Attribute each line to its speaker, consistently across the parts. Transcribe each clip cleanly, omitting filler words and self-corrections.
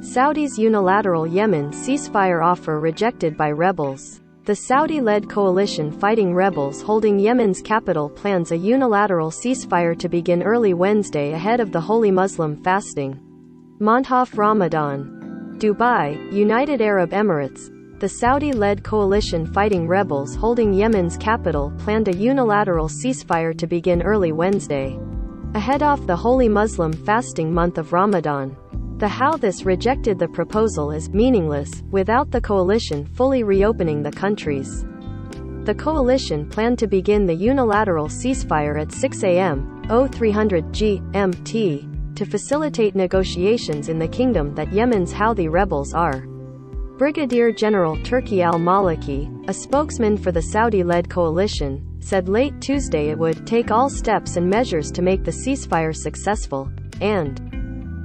Speaker 1: Saudi's unilateral Yemen ceasefire offer rejected by rebels. The Saudi-led coalition fighting rebels holding Yemen's capital plans a unilateral ceasefire to begin early Wednesday ahead of the holy Muslim fasting month of Ramadan. Dubai, United Arab Emirates. The Saudi-led coalition fighting rebels holding Yemen's capital planned a unilateral ceasefire to begin early Wednesday ahead of the holy Muslim fasting month of Ramadan. The Houthis rejected the proposal as meaningless, without the coalition fully reopening the countries. The coalition planned to begin the unilateral ceasefire at 6 a.m. 0300 GMT to facilitate negotiations in the kingdom that Yemen's Houthi rebels are. Brigadier General Turki al-Maliki, a spokesman for the Saudi-led coalition, said late Tuesday it would take all steps and measures to make the ceasefire successful, and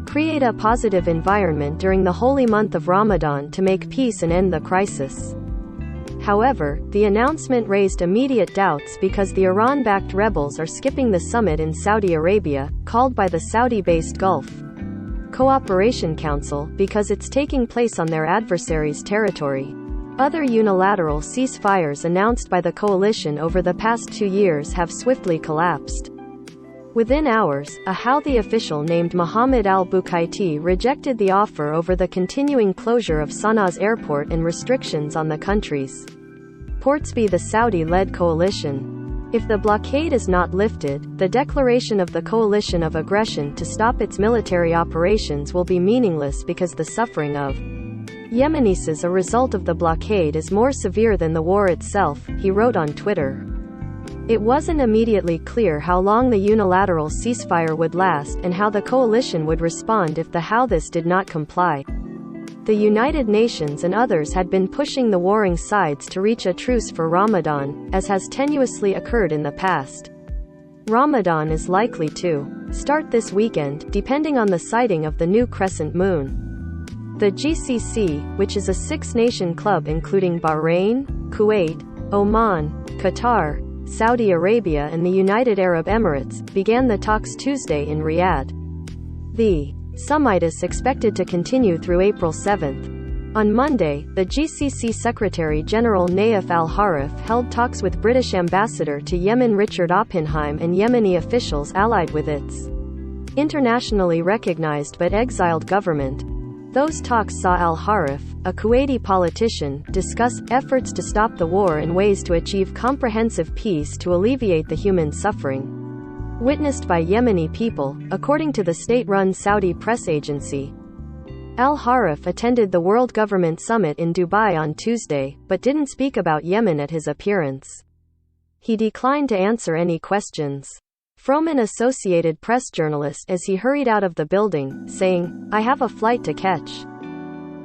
Speaker 1: create a positive environment during the holy month of Ramadan to make peace and end the crisis. However, the announcement raised immediate doubts because the Iran-backed rebels are skipping the summit in Saudi Arabia, called by the Saudi-based Gulf Cooperation Council, because it's taking place on their adversaries' territory. Other unilateral ceasefires announced by the coalition over the past 2 years have swiftly collapsed. Within hours, a Houthi official named Mohammed al-Bukaiti rejected the offer over the continuing closure of Sanaa's airport and restrictions on the country's ports by the Saudi-led coalition. If the blockade is not lifted, the declaration of the coalition of aggression to stop its military operations will be meaningless because the suffering of Yemenis as a result of the blockade is more severe than the war itself, he wrote on Twitter. It wasn't immediately clear how long the unilateral ceasefire would last and how the coalition would respond if the Houthis did not comply. The United Nations and others had been pushing the warring sides to reach a truce for Ramadan, as has tenuously occurred in the past. Ramadan is likely to start this weekend, depending on the sighting of the new crescent moon. The GCC, which is a six-nation club including Bahrain, Kuwait, Oman, Qatar, Saudi Arabia and the United Arab Emirates, began the talks Tuesday in Riyadh. The summit is expected to continue through April 7. On Monday, the GCC Secretary-General Naif al-Harif held talks with British Ambassador to Yemen Richard Oppenheim and Yemeni officials allied with its internationally recognized but exiled government. Those talks saw al-Harif, a Kuwaiti politician, discuss efforts to stop the war and ways to achieve comprehensive peace to alleviate the human suffering witnessed by Yemeni people, according to the state-run Saudi press agency. Al-Harif attended the World Government Summit in Dubai on Tuesday, but didn't speak about Yemen at his appearance. He declined to answer any questions from an Associated Press journalist as he hurried out of the building, saying, "I have a flight to catch."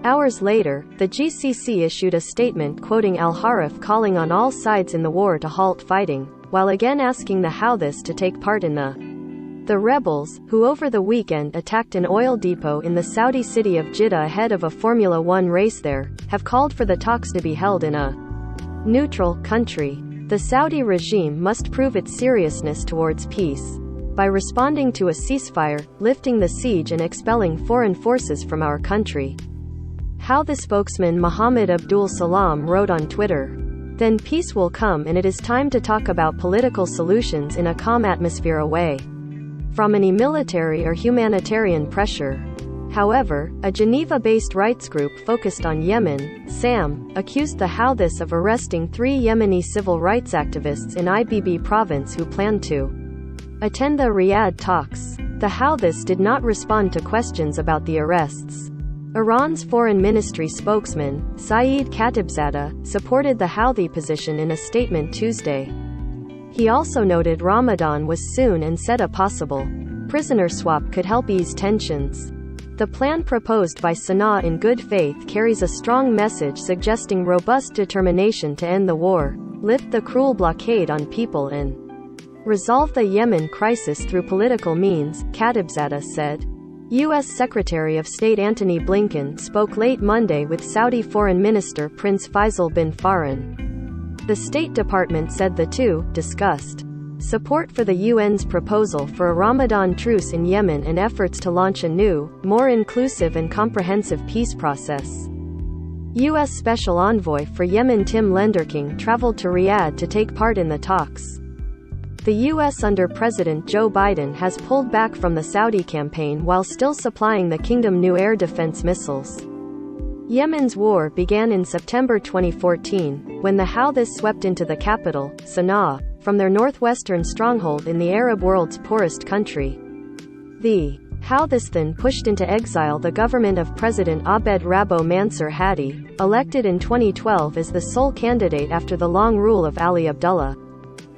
Speaker 1: Hours later, the GCC issued a statement quoting al-Harif calling on all sides in the war to halt fighting, while again asking the Houthis to take part in the rebels, who over the weekend attacked an oil depot in the Saudi city of Jeddah ahead of a Formula One race there, have called for the talks to be held in a neutral country. The Saudi regime must prove its seriousness towards peace by responding to a ceasefire, lifting the siege and expelling foreign forces from our country. Houthi spokesman Mohammed Abdul Salam wrote on Twitter, "Then peace will come and it is time to talk about political solutions in a calm atmosphere away from any military or humanitarian pressure." However, a Geneva-based rights group focused on Yemen, SAM, accused the Houthis of arresting 3 Yemeni civil rights activists in Ibb province who planned to attend the Riyadh talks. The Houthis did not respond to questions about the arrests. Iran's foreign ministry spokesman, Saeed Khatibzadeh, supported the Houthi position in a statement Tuesday. He also noted Ramadan was soon and said a possible prisoner swap could help ease tensions. The plan proposed by Sana'a in good faith carries a strong message suggesting robust determination to end the war, lift the cruel blockade on people and resolve the Yemen crisis through political means, Khatibzadeh said. U.S. Secretary of State Antony Blinken spoke late Monday with Saudi Foreign Minister Prince Faisal bin Farhan. The State Department said the two discussed support for the UN's proposal for a Ramadan truce in Yemen and efforts to launch a new, more inclusive and comprehensive peace process. U.S. Special Envoy for Yemen Tim Lenderking traveled to Riyadh to take part in the talks. The U.S. under President Joe Biden has pulled back from the Saudi campaign while still supplying the kingdom new air defense missiles. Yemen's war began in September 2014, when the Houthis swept into the capital, Sana'a, from their northwestern stronghold in the Arab world's poorest country. The Houthis then pushed into exile the government of President Abed Rabbo Mansur Hadi, elected in 2012 as the sole candidate after the long rule of Ali Abdullah.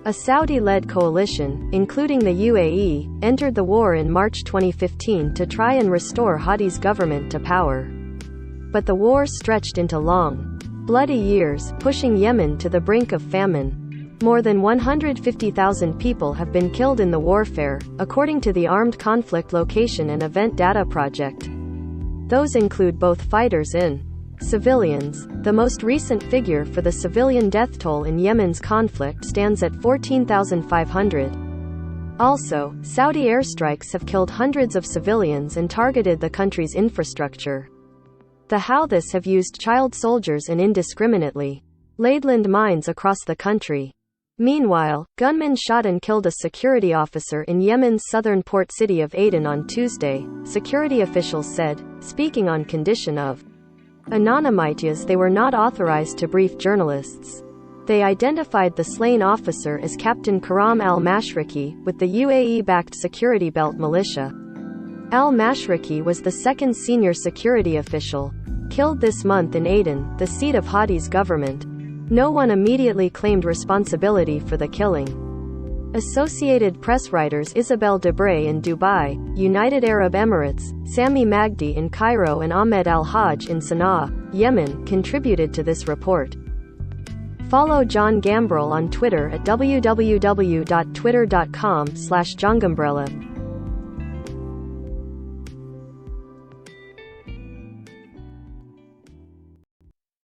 Speaker 1: A Saudi-led coalition, including the UAE, entered the war in March 2015 to try and restore Hadi's government to power. But the war stretched into long, bloody years, pushing Yemen to the brink of famine. More than 150,000 people have been killed in the warfare, according to the Armed Conflict Location and Event Data Project. Those include both fighters and civilians. The most recent figure for the civilian death toll in Yemen's conflict stands at 14,500. Also, Saudi airstrikes have killed hundreds of civilians and targeted the country's infrastructure. The Houthis have used child soldiers and indiscriminately laid mines across the country. Meanwhile, gunmen shot and killed a security officer in Yemen's southern port city of Aden on Tuesday, security officials said, speaking on condition of anonymity as they were not authorized to brief journalists. They identified the slain officer as Captain Karam al-Mashriki, with the UAE-backed Security Belt militia. Al-Mashriki was the second senior security official killed this month in Aden, the seat of Hadi's government. No one immediately claimed responsibility for the killing. Associated Press writers Isabel Debray in Dubai, United Arab Emirates, Sami Magdi in Cairo and Ahmed Al-Hajj in Sana'a, Yemen, contributed to this report. Follow John Gambrell on Twitter at www.twitter.com/JohnGambrella.